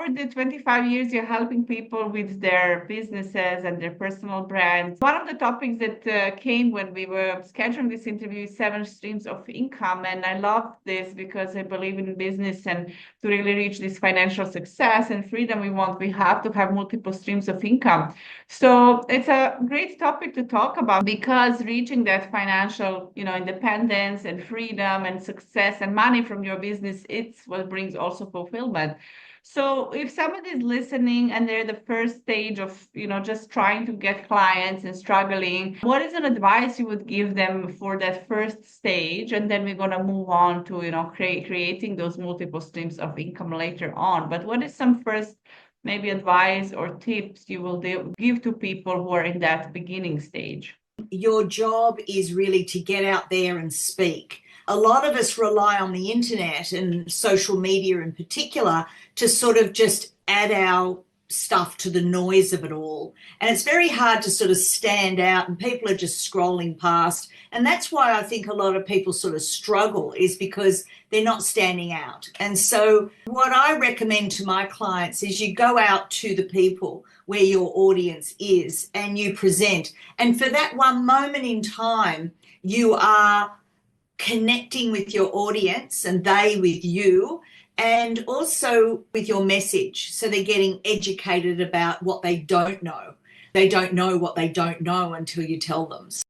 over the 25 years, you're helping people with their businesses and their personal brands. One of the topics that came when we were scheduling this interview is 7 streams of income. And I love this because I believe in business, and to really reach this financial success and freedom we have to have multiple streams of income. So it's a great topic to talk about, because reaching that financial, independence and freedom and success and money from your business, it's what brings also fulfillment. So if somebody is listening and they're the first stage of, just trying to get clients and struggling, what is an advice you would give them for that first stage? And then we're going to move on to, creating those multiple streams of income later on. But what is some first maybe advice or tips you will give to people who are in that beginning stage? Your job is really to get out there and speak. A lot of us rely on the internet and social media in particular to sort of just add our stuff to the noise of it all. And it's very hard to sort of stand out, and people are just scrolling past. And that's why I think a lot of people sort of struggle, is because they're not standing out. And so what I recommend to my clients is you go out to the people where your audience is and you present. And for that one moment in time, you are connecting with your audience and they with you, and also with your message. So they're getting educated about what they don't know. They don't know what they don't know until you tell them.